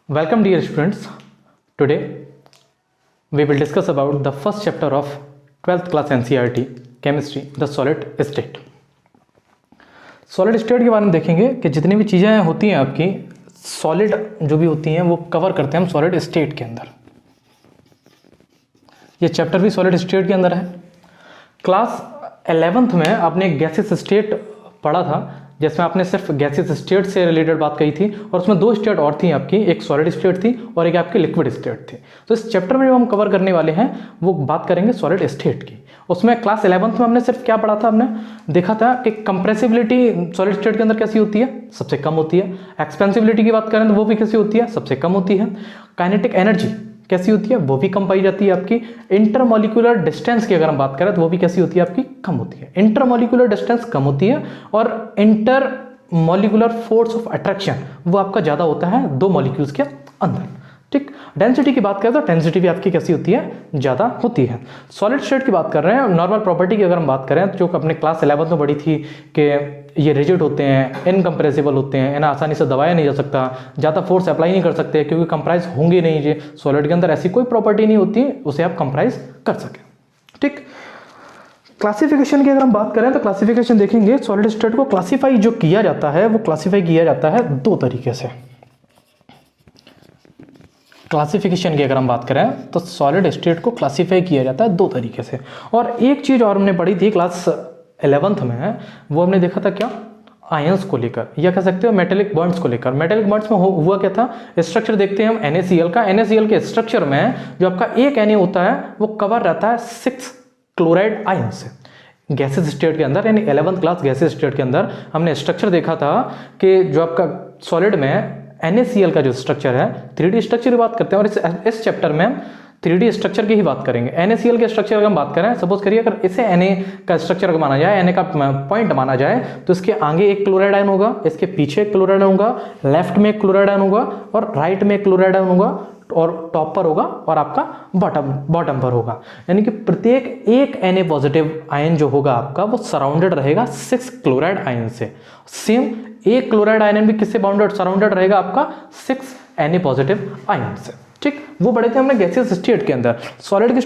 Welcome dear students. Today we will discuss about the first chapter of 12th class NCERT chemistry, the solid state. Solid state के बारे में देखेंगे कि जितनी भी चीज़ें होती हैं आपकी सॉलिड जो भी होती हैं वो कवर करते हैं हम सॉलिड स्टेट के अंदर। ये चैप्टर भी सॉलिड स्टेट के अंदर है। क्लास 11th में आपने गैसेस स्टेट पढ़ा था जिसमें आपने सिर्फ गैसेस स्टेट से रिलेटेड बात कही थी और उसमें दो स्टेट और थी आपकी, एक सॉलिड स्टेट थी और एक आपकी लिक्विड स्टेट थी। तो इस चैप्टर में जो हम कवर करने वाले हैं वो बात करेंगे सॉलिड स्टेट की। उसमें क्लास 11th में हमने सिर्फ क्या पढ़ा था, हमने देखा था कि कंप्रेसिबिलिटी सॉलिड स्टेट के अंदर कैसी होती है, सबसे कम होती है। एक्सपेंसिबिलिटी की बात करें तो वो भी कैसी होती है, सबसे कम होती है। काइनेटिक एनर्जी कैसी होती है, वो भी कम पाई जाती है आपकी। इंटरमोलिकुलर डिस्टेंस की अगर हम बात करें तो वो भी कैसी होती है आपकी, कम होती है। इंटरमोलिकुलर डिस्टेंस कम होती है और इंटरमोलिकुलर फोर्स ऑफ अट्रैक्शन वो आपका ज़्यादा होता है दो मॉलिक्यूल्स के अंदर। ठीक, डेंसिटी की बात करें तो डेंसिटी भी आपकी कैसी होती है, ज़्यादा होती है। सॉलिड स्टेट की बात कर रहे हैं। नॉर्मल प्रॉपर्टी की अगर हम बात करें तो जो अपने क्लास 11 में पढ़ी थी कि ये रिजिड होते हैं, इनकम्प्रेसिबल होते हैं, इन्हें आसानी से दबाया नहीं जा सकता, ज़्यादा फोर्स अप्लाई नहीं कर सकते क्योंकि कंप्राइज होंगे नहीं। जी सॉलिड के अंदर ऐसी कोई प्रॉपर्टी नहीं होती उसे आप कंप्राइज कर सकें। ठीक, क्लासिफिकेशन की अगर हम बात करें तो क्लासिफिकेशन देखेंगे सॉलिड स्टेट को क्लासीफाई जो किया जाता है वो क्लासीफाई किया जाता है दो तरीके से। क्लासिफिकेशन की अगर हम बात करें तो सॉलिड स्टेट को क्लासीफाई किया जाता है दो तरीके से। और एक चीज़ और हमने पढ़ी थी क्लास 11th में, वो हमने देखा था क्या, आयंस को लेकर या कह सकते हो मेटेलिक बॉन्ड्स को लेकर। मेटेलिक बॉन्ड्स में हुआ क्या था, स्ट्रक्चर देखते हैं हम NaCl का। NaCl के स्ट्रक्चर में जो आपका एक Na होता है वो कवर रहता है 6 क्लोराइड आयन से। गैसेस स्टेट के अंदर यानी 11th क्लास गैसेस स्टेट के अंदर हमने स्ट्रक्चर देखा था कि जो आपका सॉलिड में NaCl का जो स्ट्रक्चर है 3D स्ट्रक्चर की बात करते हैं और इस चैप्टर में हम 3D स्ट्रक्चर की ही बात करेंगे। NaCl के स्ट्रक्चर की हम बात करें, सपोज करिए अगर इसे Na का स्ट्रक्चर माना जाए, Na का पॉइंट माना जाए तो इसके आगे एक क्लोराइड आयन होगा, इसके पीछे एक क्लोराइड आयन होगा, लेफ्ट में एक क्लोराइड आयन होगा और राइट में एक क्लोराइड आयन होगा और टॉप पर होगा और आपका बॉटम पर होगा। यानी कि प्रत्येक एक Na पॉजिटिव आयन जो होगा आपका वो सराउंडेड रहेगा 6 क्लोराइड आयन से। सेम एक क्लोराइड आयन भी किससे बाउंडेड सराउंडेड रहेगा आपका 6 Na पॉजिटिव आयन से। ठीक, वो पढ़े थे हमने गैसेस स्टेट के अंदर। सॉलिड के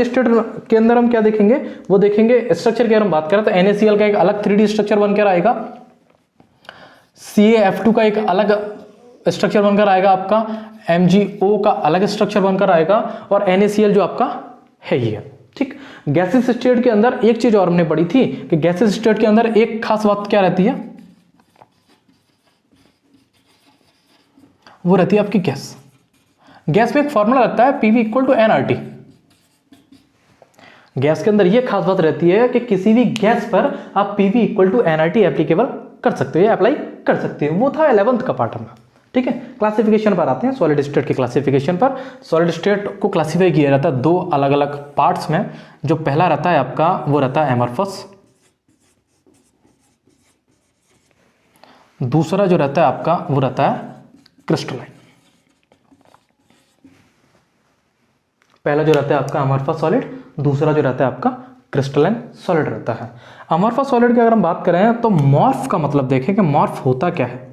स्टेट के अंदर हम क्या देखेंगे, वो देखेंगे स्ट्रक्चर की अगर हम बात करें तो NaCl का एक अलग 3D स्ट्रक्चर बनकर आएगा, CaF2 का एक अलग स्ट्रक्चर बनकर आएगा, आपका MgO का अलग स्ट्रक्चर बनकर आएगा और NaCl जो आपका है ही है। ठीक, गैसेस स्टेट के अंदर एक चीज और हमने पढ़ी थी कि गैसेस स्टेट के अंदर एक खास बात क्या रहती है, वो रहती है आपकी गैस। गैस में एक फॉर्मूला लगता है PV = nRT। गैस के अंदर यह खास बात रहती है कि किसी भी गैस पर आप PV = nRT एप्लीकेबल कर सकते हो, अप्लाई कर सकते हो। वो था 11th का पार्ट में। ठीक है, क्लासिफिकेशन पर आते हैं, सॉलिड स्टेट की क्लासिफिकेशन पर। सॉलिड स्टेट को क्लासीफाई किया जाता है दो अलग अलग पार्ट्स में। जो पहला रहता है आपका वो रहता है एमरफस, दूसरा जो रहता है आपका वो रहता है क्रिस्टलाइन। पहला जो रहता है आपका अमॉर्फस सॉलिड, दूसरा जो रहता है आपका क्रिस्टलाइन सॉलिड रहता है। अमॉर्फस सॉलिड की अगर हम बात करें तो मॉर्फ का मतलब देखें कि मॉर्फ होता क्या है।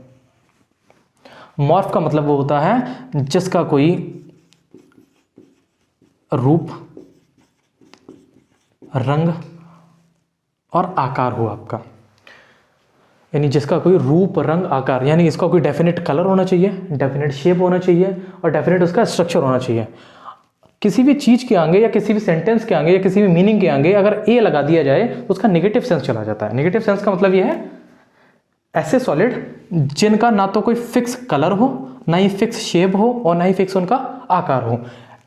मॉर्फ का मतलब वो होता है जिसका कोई रूप, रंग और आकार हो आपका, यानी जिसका कोई रूप, रंग, आकार, यानी इसका कोई डेफिनेट कलर होना चाहिए, डेफिनेट शेप होना चाहिए और डेफिनेट उसका स्ट्रक्चर होना चाहिए। किसी भी चीज के आगे या किसी भी सेंटेंस के आगे या किसी भी मीनिंग के आगे अगर ए लगा दिया जाए तो उसका नेगेटिव सेंस चला जाता है। नेगेटिव सेंस का मतलब यह है ऐसे सॉलिड जिनका ना तो कोई फिक्स कलर हो, ना ही फिक्स शेप हो और ना ही फिक्स उनका आकार हो,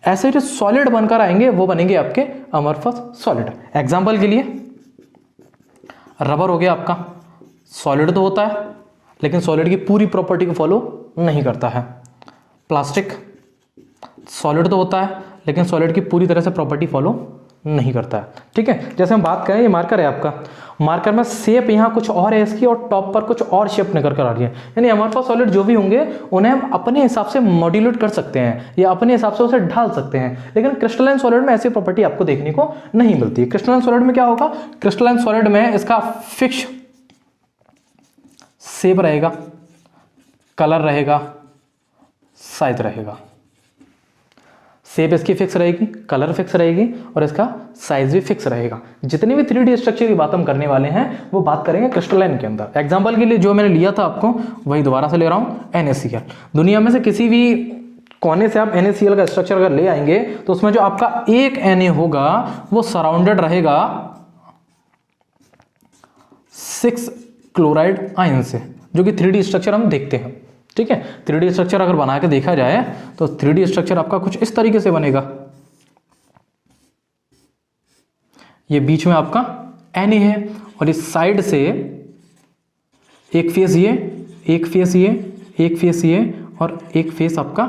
ऐसे जो सॉलिड बनकर आएंगे वो बनेंगे आपके अमॉर्फस सॉलिड। एग्जाम्पल के लिए रबर हो गया आपका, सॉलिड तो होता है लेकिन सॉलिड की पूरी प्रॉपर्टी को फॉलो नहीं करता है। प्लास्टिक सॉलिड तो होता है लेकिन सॉलिड की पूरी तरह से प्रॉपर्टी फॉलो नहीं करता है। ठीक है, जैसे हम बात करें ये मार्कर है आपका, मार्कर में शेप यहाँ कुछ और है इसकी और टॉप पर कुछ और शेप निकल कर आ रही है। यानी अमॉर्फस सॉलिड जो भी होंगे उन्हें हम अपने हिसाब से मॉड्यूलेट कर सकते हैं या अपने हिसाब से उसे ढाल सकते हैं, लेकिन क्रिस्टलाइन सॉलिड में ऐसी प्रॉपर्टी आपको देखने को नहीं मिलती। क्रिस्टलाइन सॉलिड में क्या होगा, क्रिस्टलाइन सॉलिड में इसका फिक्स शेप रहेगा, कलर रहेगा, साइज रहेगा, शेप इसकी फिक्स रहेगी, कलर फिक्स रहेगी और इसका साइज भी फिक्स रहेगा। जितने भी 3D स्ट्रक्चर की बात हम करने वाले हैं वो बात करेंगे क्रिस्टलाइन के अंदर। एग्जांपल के लिए जो मैंने लिया था आपको वही दोबारा से ले रहा हूँ, NaCl। दुनिया में से किसी भी कोने से आप NaCl का स्ट्रक्चर अगर ले आएंगे तो उसमें जो आपका एक Na होगा वो सराउंडेड रहेगा 6 क्लोराइड आयन से, जो कि 3D स्ट्रक्चर हम देखते हैं। ठीक है, 3D स्ट्रक्चर अगर बना के देखा जाए तो 3D स्ट्रक्चर आपका कुछ इस तरीके से बनेगा। ये बीच में आपका Na है और इस साइड से एक फेस ये, एक फेस ये, एक फेस ये और एक फेस आपका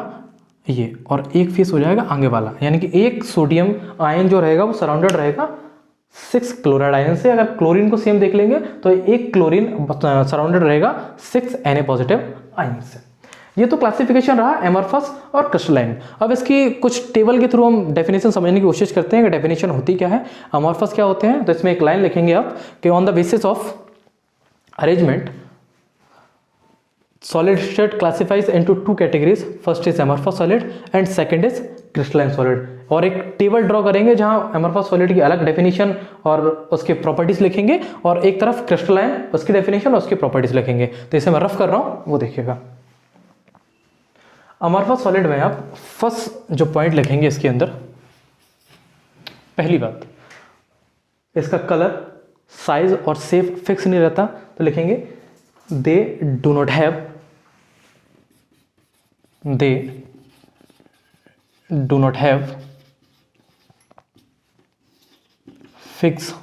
ये, और एक फेस हो जाएगा आगे वाला। यानी कि एक सोडियम आयन जो रहेगा वो सराउंडेड रहेगा 6 क्लोराइड आयन से। अगर क्लोरीन को सेम देख लेंगे तो एक क्लोरीन सराउंडेड रहेगा 6 Na पॉजिटिव आयन से। ये तो क्लासिफिकेशन रहा एमॉर्फस और क्रिस्टलाइन। अब इसकी कुछ टेबल के थ्रू हम डेफिनेशन समझने की कोशिश करते हैं कि डेफिनेशन होती क्या है, एमॉर्फस क्या होते हैं। तो इसमें एक लाइन लिखेंगे आप कि on the basis of arrangement solid state classifies into 2 categories, first is amorphous solid and second is crystalline solid। और एक टेबल ड्रॉ करेंगे जहां amorphous solid की अलग डेफिनेशन और उसके प्रॉपर्टीज लिखेंगे और एक तरफ क्रिस्टलाइन उसकी डेफिनेशन और उसकी प्रॉपर्टीज लिखेंगे। तो इसे मैं रफ कर रहा हूं वो देखिएगा। amorphous solid में आप फर्स्ट जो पॉइंट लिखेंगे इसके अंदर, पहली बात इसका कलर, साइज और शेप फिक्स नहीं रहता, तो लिखेंगे they do not have fixed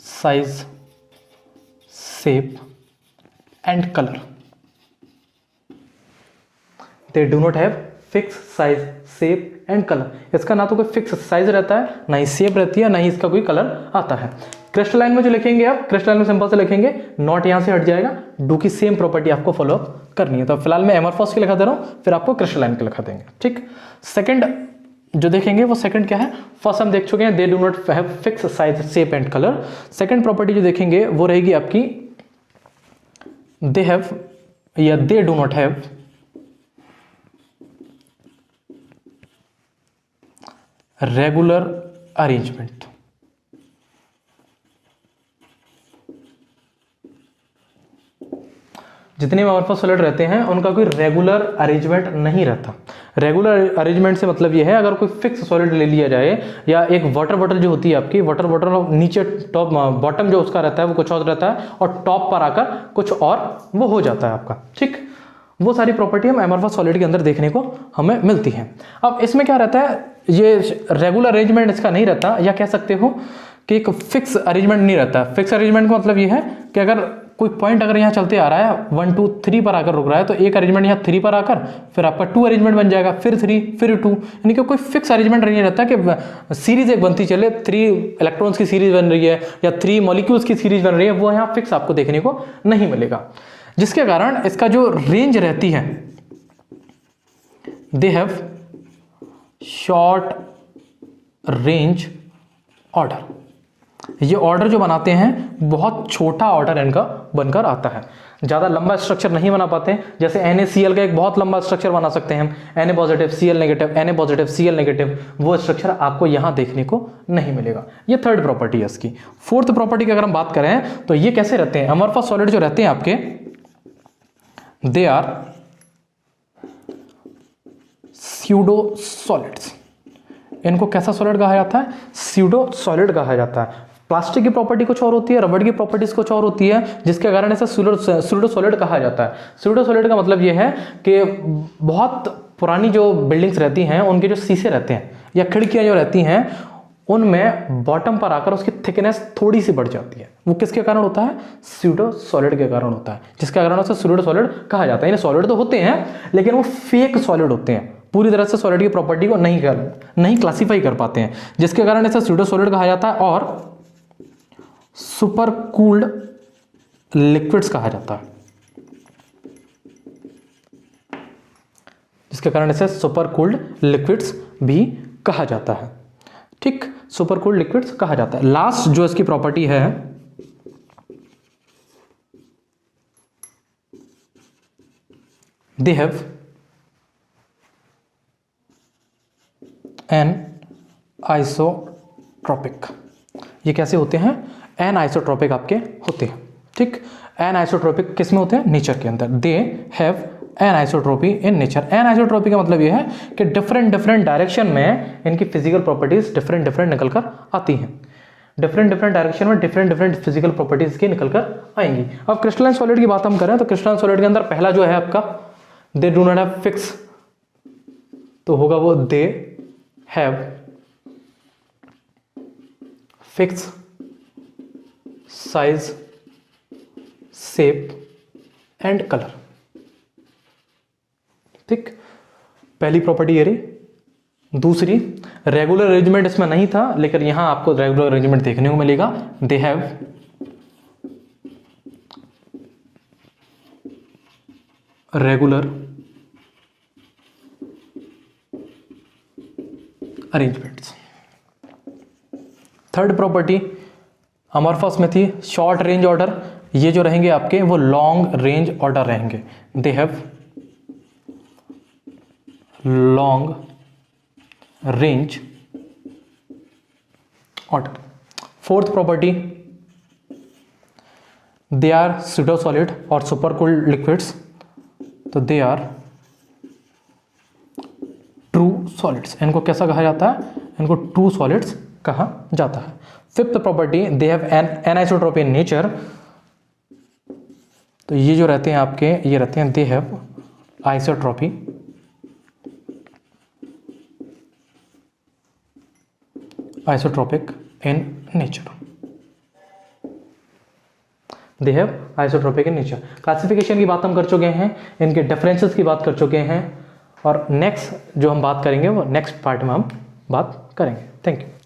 size, shape and color। they do not have fixed size, shape and color। इसका ना तो कोई फिक्स साइज रहता है, ना ही शेप रहती है, ना ही इसका कोई कलर आता है। क्रिस्टलाइन में जो लिखेंगे आप, क्रिस्टलाइन में सिंपल से लिखेंगे, नॉट यहां से हट जाएगा, डू की सेम प्रॉपर्टी आपको फॉलो करनी है। तो फिलहाल मैं एमॉर्फस के लिखा दे रहा हूं, फिर आपको क्रिस्टलाइन के लिखा देंगे। ठीक, सेकंड जो देखेंगे वो सेकंड क्या है, फर्स्ट हम देख चुके हैं they do not have fix size, shape and colour. Second property जो देखेंगे वो रहेगी आपकी दे हैव या they do not have regular arrangement. जितने भी amorphous solid रहते हैं उनका कोई रेगुलर अरेंजमेंट नहीं रहता। रेगुलर अरेंजमेंट से मतलब ये है, अगर कोई फिक्स सॉलिड ले लिया जाए या एक वाटर बॉटल जो होती है आपकी, वाटर बॉटल नीचे टॉप बॉटम जो उसका रहता है वो कुछ और रहता है और टॉप पर आकर कुछ और वो हो जाता है आपका। ठीक, वो सारी प्रॉपर्टी हम amorphous solid के अंदर देखने को हमें मिलती हैं। अब इसमें क्या रहता है, ये रेगुलर अरेंजमेंट इसका नहीं रहता, या कह सकते हो कि एक फिक्स अरेंजमेंट नहीं रहता। फिक्स अरेंजमेंट का मतलब ये है कि अगर कोई पॉइंट अगर यहाँ चलते आ रहा है 1 2 3 पर आकर रुक रहा है, तो एक अरेंजमेंट यहाँ 3 पर आकर फिर आपका 2 अरेंजमेंट बन जाएगा, फिर 3 फिर 2, यानी कि कोई फिक्स अरेंजमेंट नहीं रहता कि सीरीज एक बनती चले, 3 इलेक्ट्रॉन्स की सीरीज बन रही है या 3 मॉलिक्यूल्स की सीरीज बन रही है, वो यहाँ फिक्स आपको देखने को नहीं मिलेगा। जिसके कारण इसका जो रेंज रहती है, they have short range order. ये ऑर्डर जो बनाते हैं बहुत छोटा ऑर्डर इनका बनकर आता है, ज़्यादा लंबा स्ट्रक्चर नहीं बना पाते। जैसे NaCl का एक बहुत लंबा स्ट्रक्चर बना सकते हैं हम, Na positive Cl negative, Na positive Cl negative, वो स्ट्रक्चर आपको यहाँ देखने को नहीं मिलेगा। ये थर्ड प्रॉपर्टी है इसकी। फोर्थ प्रॉपर्टी की अगर हम बात करें तो ये कैसे रहते हैं, amorphous सॉलिड जो रहते हैं आपके, दे आर स्यूडो सॉलिड्स। इनको कैसा सॉलिड कहा जाता है, स्यूडो सॉलिड कहा जाता है। प्लास्टिक की प्रॉपर्टी कुछ और होती है, रबड़ की प्रॉपर्टीज कुछ और होती है, जिसके कारण इसे स्यूडो सॉलिड कहा जाता है। स्यूडो सॉलिड का मतलब यह है कि बहुत पुरानी जो बिल्डिंग्स रहती हैं उनके जो शीशे रहते हैं या खिड़कियां जो रहती हैं उनमें बॉटम पर आकर उसकी थिकनेस थोड़ी सी बढ़ जाती है। वो किसके कारण होता है, स्यूडो सॉलिड के कारण होता है, जिसके कारण उसे स्यूडो सॉलिड कहा जाता है। सॉलिड तो होते हैं लेकिन वो फेक सॉलिड होते हैं, पूरी तरह से सॉलिड की प्रॉपर्टी को नहीं क्लासीफाई कर पाते हैं, जिसके कारण इसे स्यूडो सॉलिड कहा जाता है। और सुपर कूल्ड लिक्विड्स कहा जाता है, जिसके कारण इसे सुपर कूल्ड लिक्विड्स भी कहा जाता है। ठीक, सुपर कूल्ड लिक्विड्स कहा जाता है। लास्ट जो इसकी प्रॉपर्टी है, दे हैव एन आइसोट्रोपिक। ये कैसे होते हैं? एन आइसोट्रोपिक आपके होते हैं, ठीक। एन आइसोट्रोपिक किस में होते हैं? नेचर के अंदर। They have anisotropy in nature. Anisotropy का मतलब ये है कि डिफरेंट डिफरेंट डायरेक्शन में इनकी फिजिकल प्रॉपर्टीज डिफरेंट डिफरेंट निकल कर आती हैं। डिफरेंट डिफरेंट डायरेक्शन में डिफरेंट डिफरेंट फिजिकल प्रॉपर्टीज की निकल कर आएंगी। अब क्रिस्टलाइन सॉलिड की बात हम करें तो क्रिस्टलाइन सॉलिड के अंदर पहला जो है आपका they do not have fix, तो होगा वो they have fix size shape and colour, ठीक। पहली प्रॉपर्टी ये रही। दूसरी, रेगुलर अरेंजमेंट इसमें नहीं था लेकिन यहां आपको रेगुलर अरेंजमेंट देखने को मिलेगा। They have regular arrangements. Third property amorphous में थी, शॉर्ट रेंज ऑर्डर। ये जो रहेंगे आपके वो लॉन्ग रेंज ऑर्डर रहेंगे। They have long range order. Fourth property, they are pseudo solid और सुपर कूल्ड लिक्विड्स, तो दे आर ट्रू सॉलिड्स। इनको कैसा कहा जाता है? इनको ट्रू सॉलिड्स कहा जाता है। Fifth property, they have an anisotropy in nature, तो ये जो रहते हैं आपके ये रहते हैं they have isotropy isotropic in nature. They have isotropic in nature. Classification की बात हम कर चुके हैं, इनके डिफरेंसेस की बात कर चुके हैं और नेक्स्ट जो हम बात करेंगे वो नेक्स्ट पार्ट में हम बात करेंगे। Thank you.